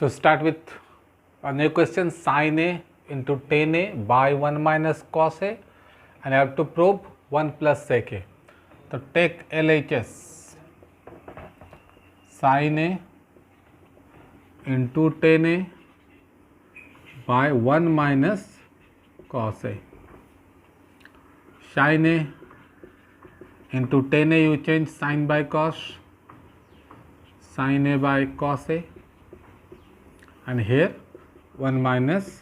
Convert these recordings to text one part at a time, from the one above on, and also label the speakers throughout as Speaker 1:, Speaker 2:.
Speaker 1: So start with a new question, sin A into tan A by 1 minus cos A, and I have to prove 1 plus sec A. So take LHS, sin A into tan A by 1 minus cos A. Sin A into tan A, you change sin by cos, sin A by cos A, and here 1 minus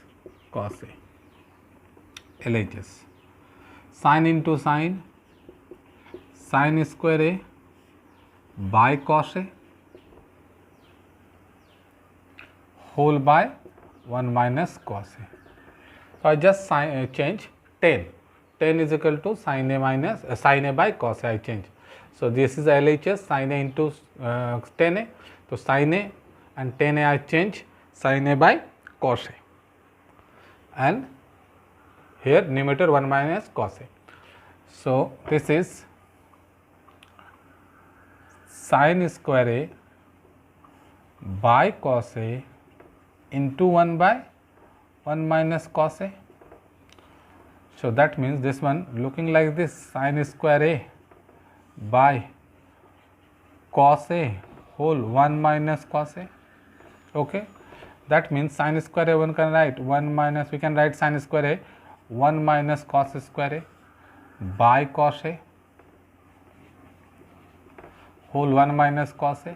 Speaker 1: cos A. LHS, sin into sin, sin square A by cos A whole by 1 minus cos A. So I just change tan. Tan is equal to sin A minus sin A by cos A, I change. So this is LHS, sin A into tan A. So sin A and tan A I change sin A by cos A, and here numerator 1 minus cos A. So this is sin square A by cos A into 1 by 1 minus cos A. So that means this one looking like this, sin square A by cos A whole 1 minus cos A. Okay, that means sin square A one can write 1 minus, we can write sin square A 1 minus cos square A by cos A whole 1 minus cos A,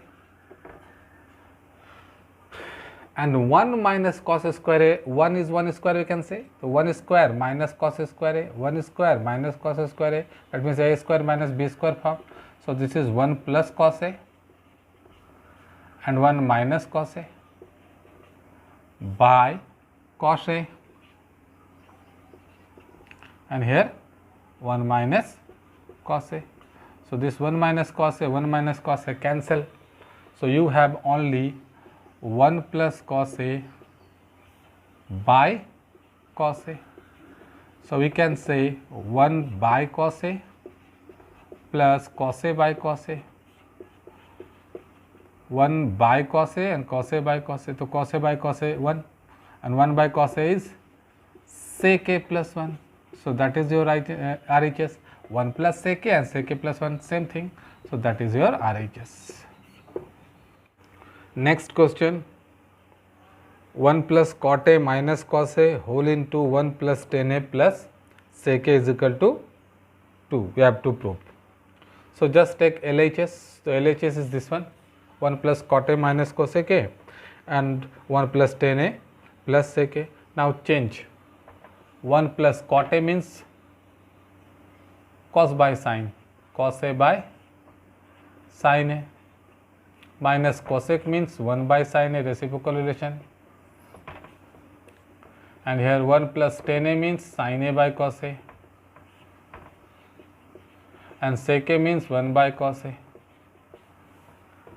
Speaker 1: and 1 minus cos square A, 1 is 1 square we can say. So 1 square minus cos square A, 1 square minus cos square A, that means A square minus B square form. So this is 1 plus cos A and 1 minus cos A by cos A, and here 1 minus cos A. So this 1 minus cos A, 1 minus cos A cancel. So you have only 1 plus cos A by cos A. So we can say 1 by cos A plus cos A by cos A, 1 by cos A and cos A by cos A. So cos A by cos A 1, and 1 by cos A is sec A plus 1. So that is your RHS. 1 plus sec A and sec A plus 1 same thing. So that is your RHS. Next question, 1 plus cot A minus cos A whole into 1 plus tan A plus sec A is equal to 2. We have to prove. So just take LHS. So LHS is this one, 1 plus cot A minus cosec A and 1 plus tan A plus sec A. Now change. 1 plus cot A means cos by sin, cos A by sin A, minus cosec means 1 by sin A, reciprocal relation, and here 1 plus tan A means sin A by cos A, and sec A means 1 by cos A.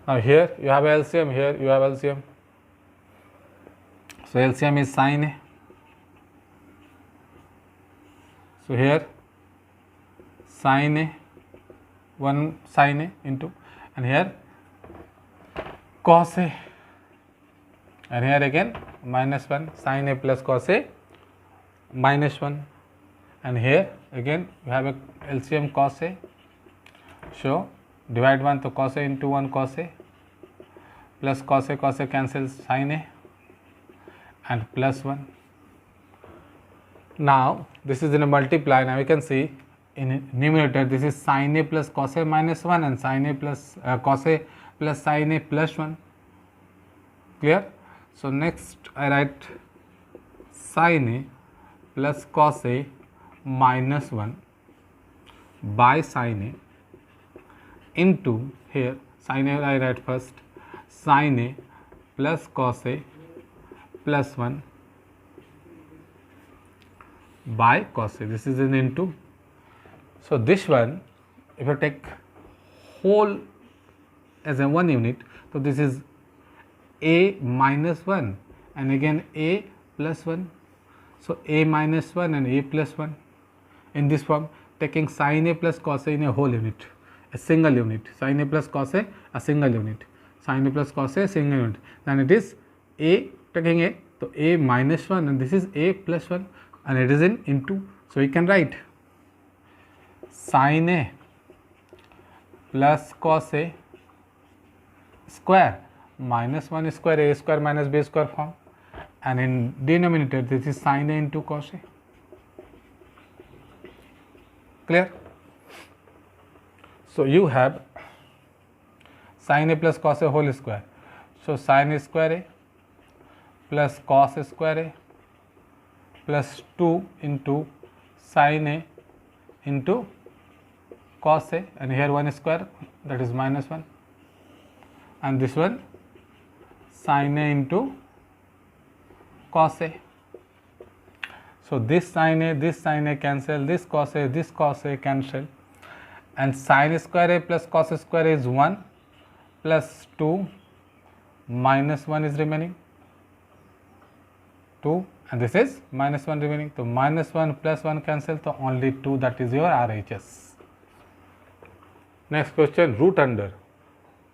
Speaker 1: Now here you have LCM, here you have LCM. So LCM is sin A. So here sin A, 1 sin A into, and here cos A, and here again minus 1, sin A plus cos A minus 1, and here again we have a LCM cos A. So divide 1, so cos A into 1 cos A plus cos A cancels sin A and plus 1. Now this is in a multiply. Now we can see in numerator this is sin A plus cos A minus 1 and sin A plus cos A plus sin A plus 1. Clear? So next I write sin A plus cos A minus 1 by sin A into, here sin A I write first, sin A plus cos A plus 1 by cos A. This is an into. So this one, if you take whole as a 1 unit, so this is A minus 1 and again A plus 1. So A minus 1 and A plus 1 in this form, taking sin A plus cos A in a whole unit, a single unit, sin A plus cos A single unit, sin A plus cos A single unit, then it is a taking a, so a minus 1 and this is a plus 1 and it is in into, so we can write sin a plus cos a square minus 1 square a square minus b square form, and in denominator this is sin a into cos a. Clear? So you have sin a plus cos a whole square, so sin square a plus cos square a plus 2 into sin a into cos a, and here 1 square, that is minus 1, and this one sin a into cos a. So this sin a cancel, this cos a cancel, and sin square a plus cos square a is 1 plus 2 minus 1 is remaining 2, and this is minus 1 remaining. So minus 1 plus 1 cancel, so only 2, that is your RHS. Next question, root under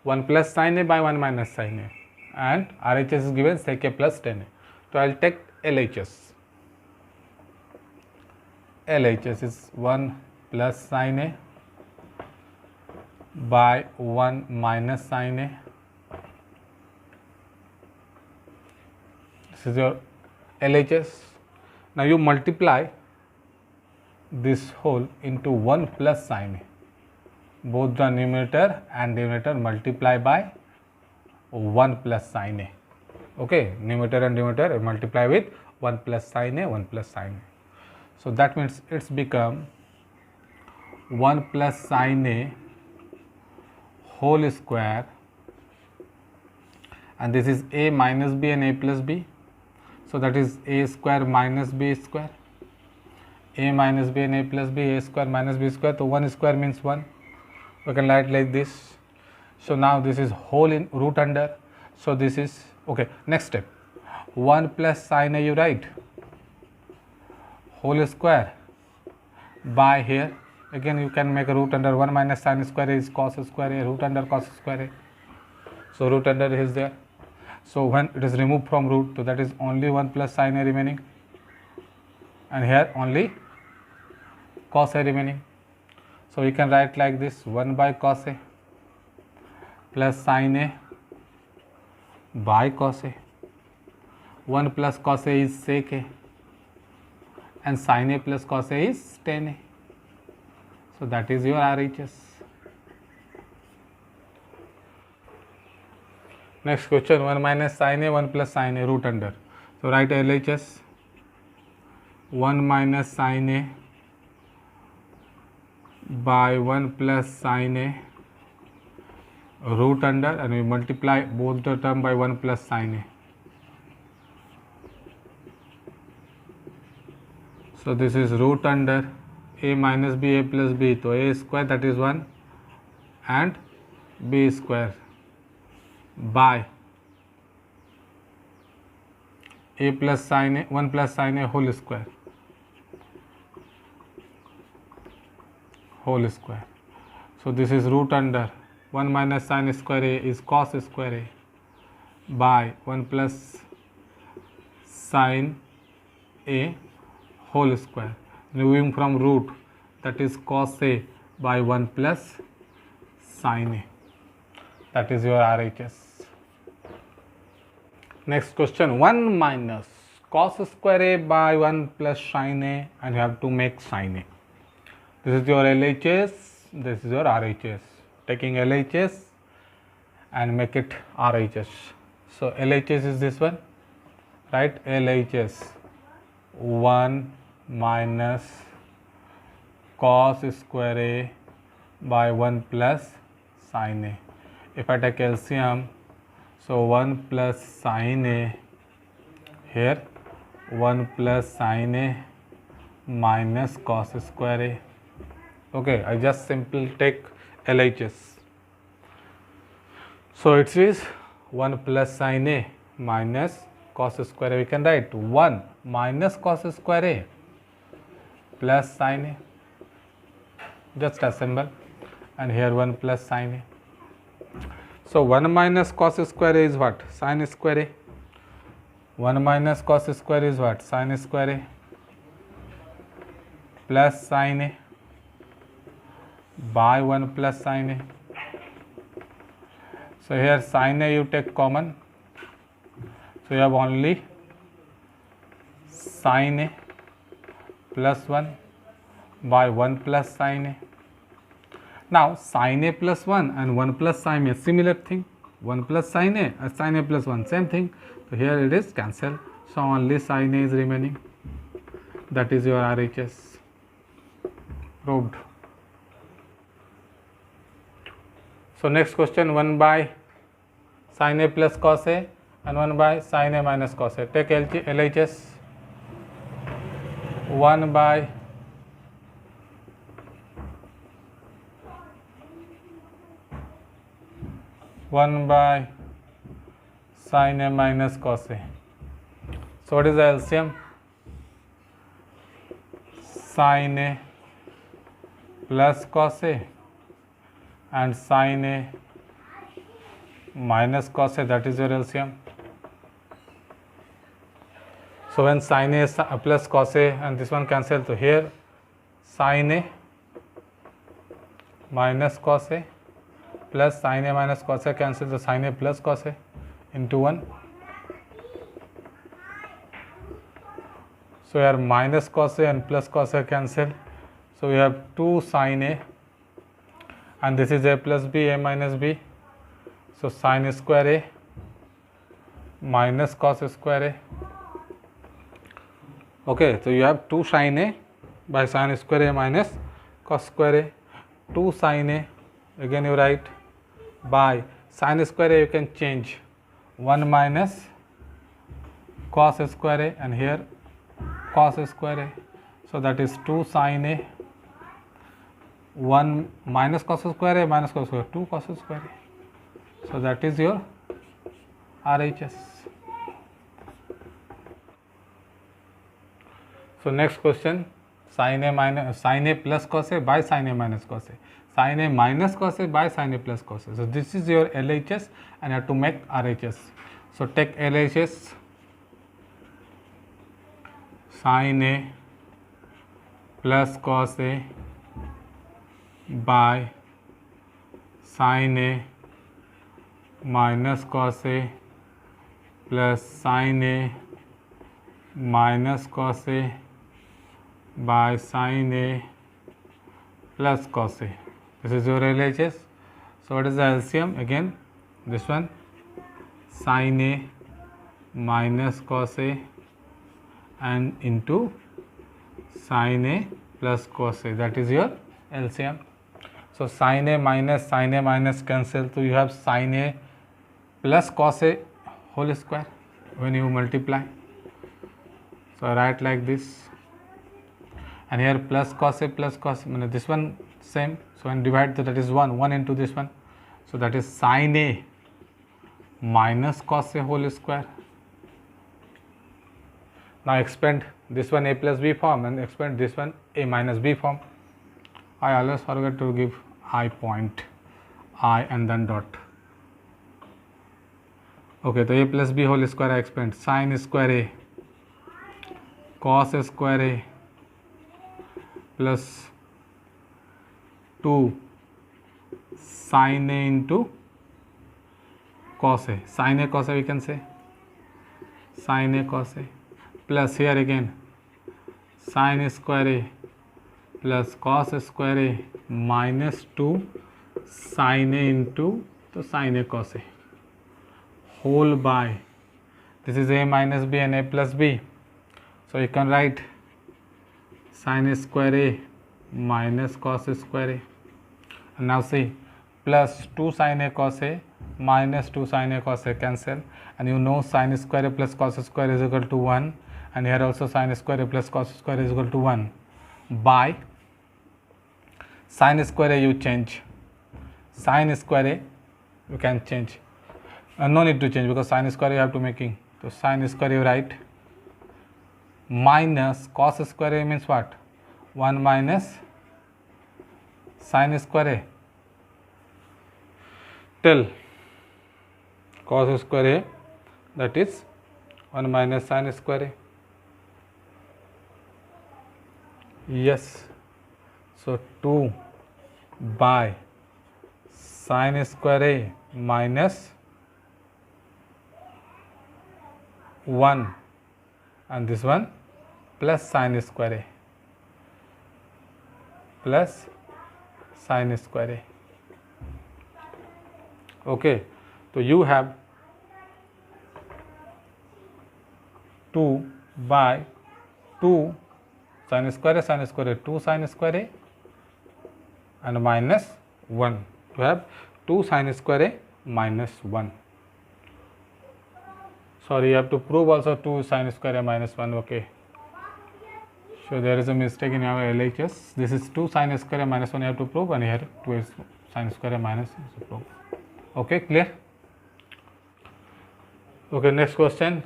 Speaker 1: 1 plus sin a by 1 minus sin a, and RHS is given sec a plus tan a. So I will take LHS. LHS is 1 plus sin a by 1 minus sin a. This is your LHS. Now you multiply this whole into 1 plus sin a. Both the numerator and denominator multiply by 1 plus sin a. Okay, numerator and denominator multiply with 1 plus sin a, 1 plus sin a. So that means it's become 1 plus sin a whole square, and this is a minus b and a plus b. So that is a square minus b square, a minus b and a plus b, a square minus b square. So 1 square means 1. We can write like this. So now this is whole in root under. So this is okay. Next step, 1 plus sin a you write whole square by here. Again you can make a root under 1 minus sin square a is cos square a, root under cos square a. So root under is there. So when it is removed from root, so that is only 1 plus sin a remaining, and here only cos a remaining. So we can write like this, 1 by cos a plus sin a by cos a. 1 plus cos a is sec a, and sin a plus cos a is tan a. So that is your RHS. Next question, 1 minus sin a, 1 plus sin a, root under. So write LHS, 1 minus sin a by 1 plus sin a root under, and we multiply both the term by 1 plus sin a. So this is root under a minus b, a plus b, so a square, that is 1, and b square by a plus sin a, 1 plus sin a whole square, whole square. So this is root under 1 minus sin square a is cos square a by 1 plus sin a whole square, removing from root, that is cos a by 1 plus sin a. That is your RHS. Next question, 1 minus cos square a by 1 plus sin a, and you have to make sin a. This is your LHS, this is your RHS. Taking LHS and make it RHS. So LHS is this one, right? LHS 1 minus cos square a by 1 plus sin a. If I take LCM, so 1 plus sin a here, 1 plus sin a minus cos square a. Okay, I just simply take LHS. So it is 1 plus sin a minus cos square a. We can write 1 minus cos square a plus sin a. Just assemble, and here 1 plus sin a. So 1 minus cos square a is what? Sin square a. 1 minus cos square is what? Sin square A plus sin A by 1 plus sin A. So here sin A you take common, so you have only sin A plus 1 by 1 plus sin A. Now sin A plus 1 and 1 plus sin A, similar thing. 1 plus sin A and sin A plus 1, same thing. So here it is cancelled. So only sin A is remaining. That is your RHS. Proved. So next question, 1 by sin A plus cos A and 1 by sin A minus cos A. Take LHS. 1 by sin A minus cos A. So what is the LCM? Sin A plus cos A and sin A minus cos A, that is your LCM. So when sin A plus cos A and this one cancel, so here sin A minus cos A plus sin A minus cos A cancel, so sin A plus cos A into 1. So here minus cos A and plus cos A cancel, so we have 2 sin A and this is A plus B, A minus B, so sin square A minus cos square A. Okay, so you have 2 sin A by sin square A minus cos square A, 2 sin A, again you write by sin square A, you can change 1 minus cos square A and here cos square A, so that is 2 sin A, 1 minus cos square A minus cos square, 2 cos square A, so that is your RHS. So next question, sin A plus cos A by sin A minus cos A, sin A minus cos A by sin A plus cos A. So this is your LHS and you have to make RHS. So take LHS, sin A plus cos A by sin A minus cos A plus sin A minus cos A by sin A plus cos A. This is your LHS. So what is the LCM? Again this one, sin A minus cos A and into sin A plus cos A, that is your LCM. So sin A minus cancel, so you have sin A plus cos A whole square when you multiply. So I write like this, and here plus cos A, this one same, so when divide, that is 1 into this one, so that is sin A minus cos A whole square. Now expand this one A plus B form and expand this one A minus B form. I always forget to give I point, I and then dot. Okay, so A plus B whole square I expand, sin square A cos square A plus 2 sin A into cos A, sin A cos A we can say, sin A cos A plus here again sin square A plus cos square A minus 2 sin A into the sin A cos A whole by, this is A minus B and A plus B, so you can write sin square A minus cos square A, and now see plus 2 sin A cos A minus 2 sin A cos A cancel, and you know sin square A plus cos square is equal to 1, and here also sin square A plus cos square is equal to 1 by sin square A you change, sin square A you can change, no need to change because sin square you have to making, so sin square you write minus cos square A means what, 1 minus sin square A, tell cos square A, that is 1 minus sin square a. Yes, so 2 by sin square a minus 1 and this one plus sin square a plus sin square a. Okay, so you have 2 by 2 sin square a 2 sin square a and minus 1. You have 2 sin square a minus 1. Sorry, you have to prove also 2 sin square a minus 1. Okay, so there is a mistake in our LHS. This is 2 sin square a minus 1 you have to prove, and here 2 is sin square a minus is prove. Okay, clear? Okay, next question.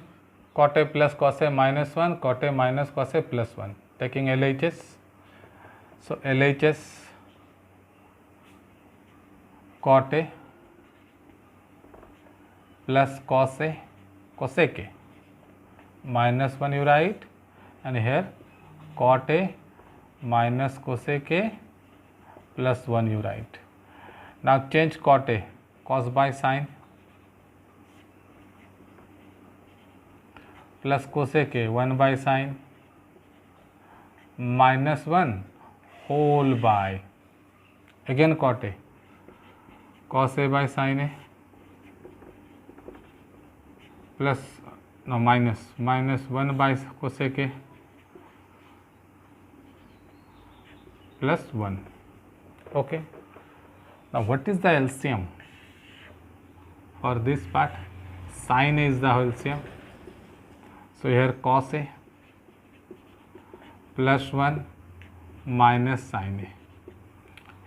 Speaker 1: Cot a plus cos a minus 1, cot a minus cos a plus 1. Taking LHS. So LHS cot a plus cos a cosec a minus 1 you write, and here cot a minus cosec a plus 1 you write. Now change cot a, cos by sin, plus cosec a 1 by sin minus 1 whole by, again cot a, cos a by sin a plus minus 1 by cosec a plus 1. Okay, now what is the LCM for this part? Sin a is the LCM. So here cos a plus 1 minus sin a.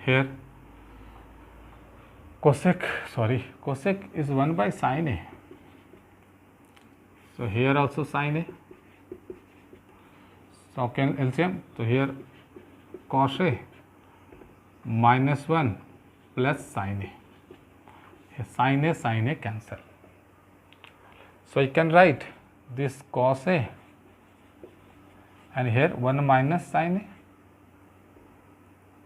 Speaker 1: Here cosec is 1 by sin a. So here also sin a. So can LCM. So here cos a minus 1 plus sin a. Here sin a cancel. So you can write this cos a and here 1 minus sin a,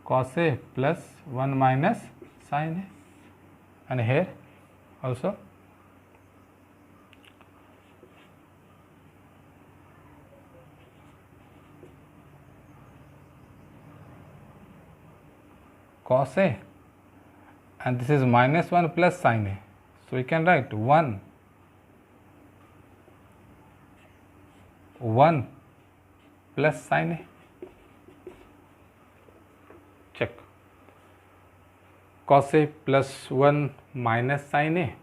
Speaker 1: cos a plus 1 minus sin a, and here also cos a, and this is minus 1 plus sin a. So we can write 1 plus sin a. Check. Cos a plus 1 minus sin a,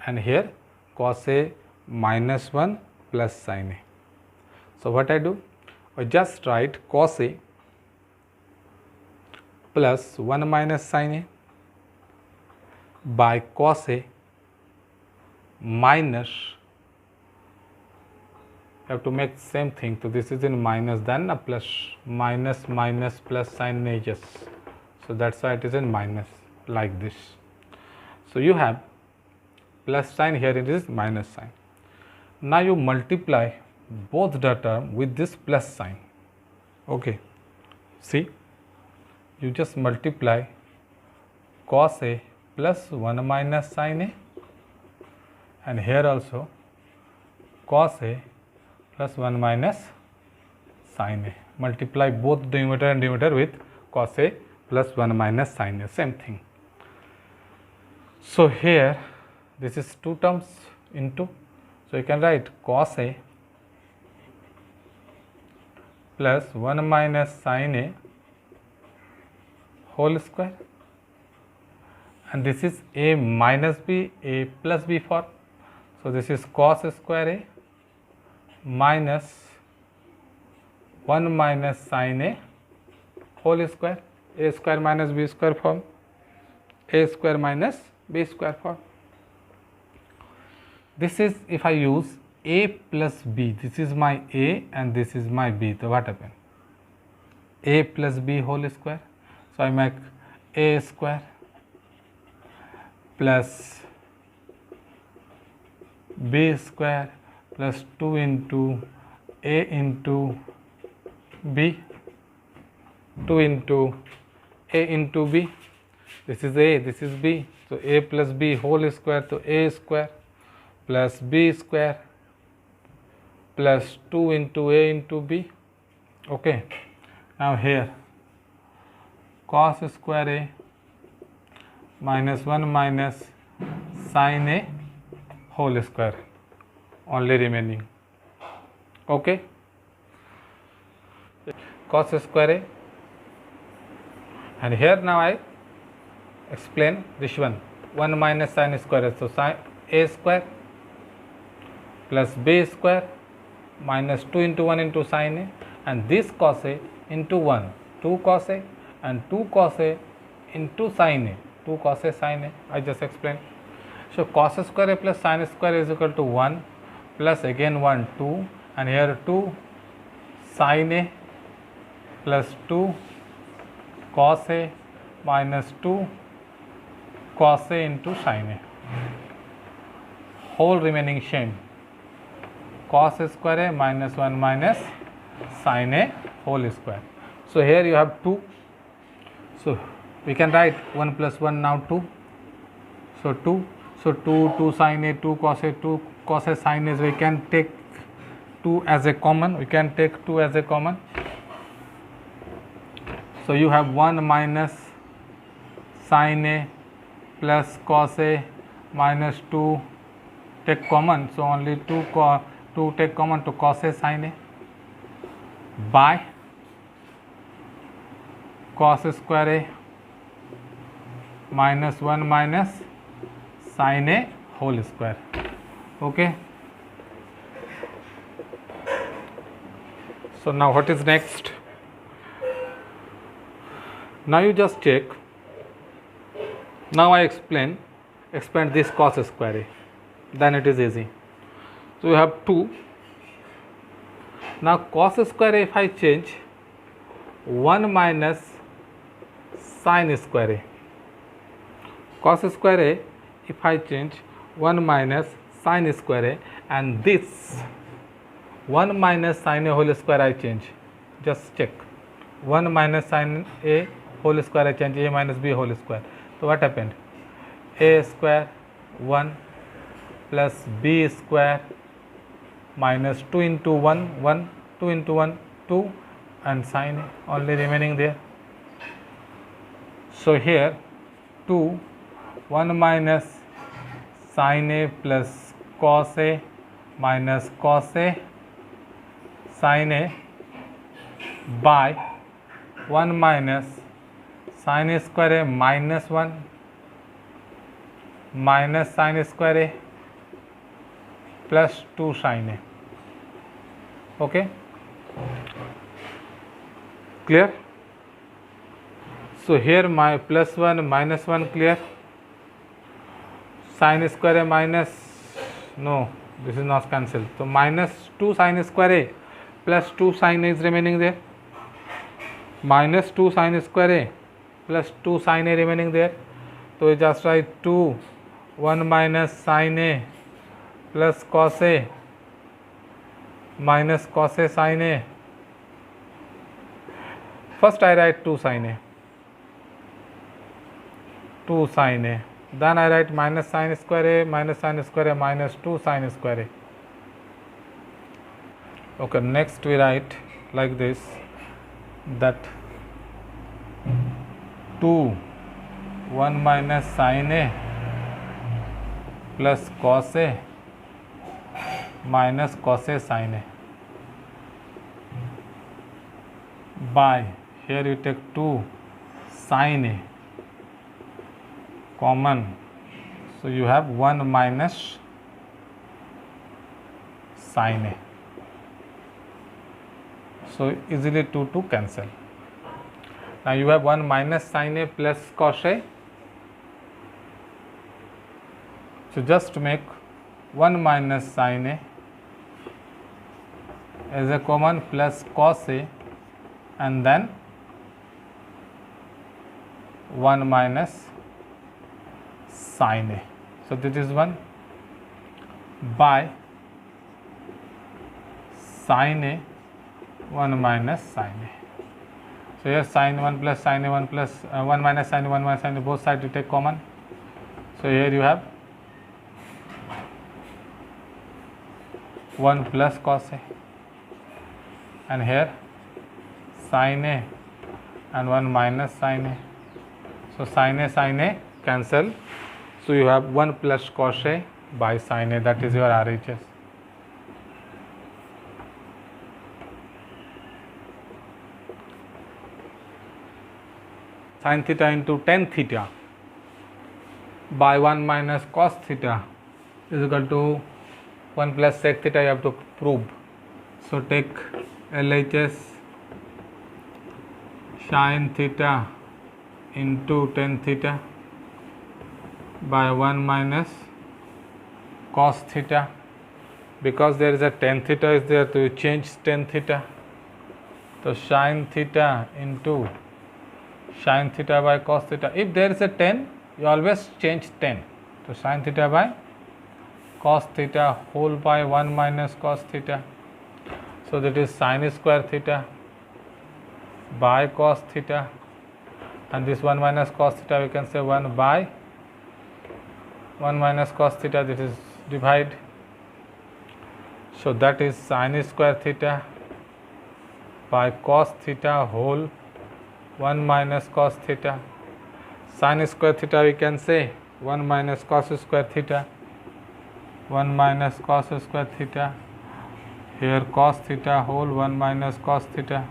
Speaker 1: and here cos a minus 1 plus sin a. So what I do? I just write cos a plus 1 minus sin a by cos a minus, you have to make same thing. So this is in minus, then a plus, minus plus sin a, yes. So that's why it is in minus like this. So you have plus sign, here it is minus sign. Now you multiply both the term with this plus sign. Okay, see, you just multiply cos a plus 1 minus sin a, and here also cos a plus 1 minus sin a. Multiply both numerator and denominator with cos a plus 1 minus sin a, same thing. So here this is two terms into, so you can write cos a plus 1 minus sin a whole square, and this is a minus b, a plus b form. So this is cos square a minus 1 minus sin a whole square, a square minus b square form, a square minus b square form. This is if I use a plus b, this is my a and this is my b, so what happens? A plus b whole square, so I make a square plus b square plus 2 into a into b, 2 into a into b, this is a, this is b, so a plus b whole square, so a square plus b square plus 2 into a into b. Okay, now here cos square a minus 1 minus sin a whole square only remaining. Okay, cos square a, and here now I explain this one, 1 minus sin square, so sin a square plus b square minus 2 into 1 into sin a, and this cos a into 1, 2 cos a, and 2 cos a into sin a, 2 cos a sin a, I just explained. So cos square a plus sin square is equal to 1 plus again 1 2, and here 2 sin a plus 2 cos a minus 2 cos a into sin a, whole remaining same, cos square a minus 1 minus sin a whole square. So here you have 2, so we can write 1 plus 1 now 2, so 2, so 2 sin a, 2 cos a, 2 cos a sin a, we can take 2 as a common, we can take 2 as a common. So you have 1 minus sin a plus cos a minus 2 take common, so only 2 take common to cos a sin a by cos square a minus 1 minus sin a whole square. Okay, so now what is next? Now you just check, now I expand this cos square a, then it is easy. So you have 2, now cos square a if I change 1 minus sin square a, cos square a if I change 1 minus sin square a, and this 1 minus sin a whole square I change, just check, 1 minus sin a whole square I change, a minus b whole square. So what happened? A square 1 plus b square minus 2 into 1 1, 2 into 1 2, and sin a only remaining there. So here 2 1 minus sin a plus cos a minus cos a sin a by 1 minus sin square a minus 1 minus sin square a plus 2 sin a. Okay, clear? So here my plus 1 minus 1 clear, sin square a minus, no, this is not cancelled, so minus 2 sin square a plus 2 sin a is remaining there, minus 2 sin square a plus 2 sin a remaining there. So we just write 2 1 minus sin a plus cos a minus cos a sin a. First I write 2 sin a, 2 sin a, then I write minus sin square a minus sin square a minus 2 sin square a. Okay, next we write like this, that 2 1 minus sin a plus cos a minus cos a sin a by, here you take 2 sin a common, so you have 1 minus sin a, so easily 2 to cancel. Now you have 1 minus sin a plus cos a, so just make 1 minus sin a as a common plus cos a, and then 1 minus sin a. So this is 1 by sin A 1 minus sin A. So here sin 1 plus sin A 1 plus 1 minus sin A 1 minus sin A, both sides you take common. So here you have 1 plus cos A, and here sin A and 1 minus sin A. So sin A cancel. So you have 1 plus cos A by sin A, that is your RHS. Sin theta into tan theta by 1 minus cos theta is equal to 1 plus sec theta, you have to prove. So take LHS sin theta into tan theta by 1 minus cos theta. Because there is a tan theta is there, to change tan theta. So sin theta into sin theta by cos theta. If there is a tan, you always change tan. So sin theta by cos theta whole by 1 minus cos theta. So that is sin square theta by cos theta, and this 1 minus cos theta we can say 1 by 1 minus cos theta, this is divide. So that is sin square theta by cos theta whole 1 minus cos theta. Sin square theta we can say 1 minus cos square theta, 1 minus cos square theta, here cos theta whole 1 minus cos theta.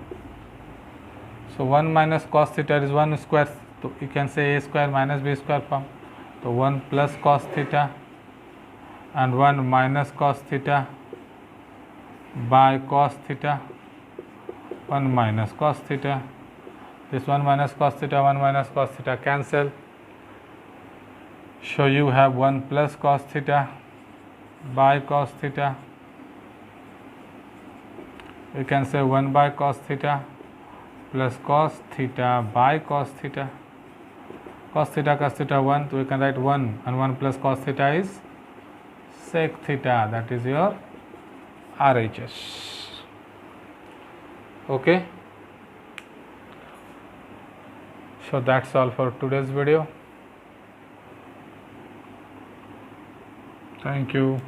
Speaker 1: So 1 minus cos theta is 1 square, so you can say a square minus b square form. So 1 plus cos theta and 1 minus cos theta by cos theta, 1 minus cos theta. This 1 minus cos theta, 1 minus cos theta cancel. So you have 1 plus cos theta by cos theta. We can say 1 by cos theta plus cos theta by cos theta. Cos theta 1, so we can write 1, and 1 plus cos theta is sec theta, that is your RHS. Okay. So that's all for today's video. Thank you.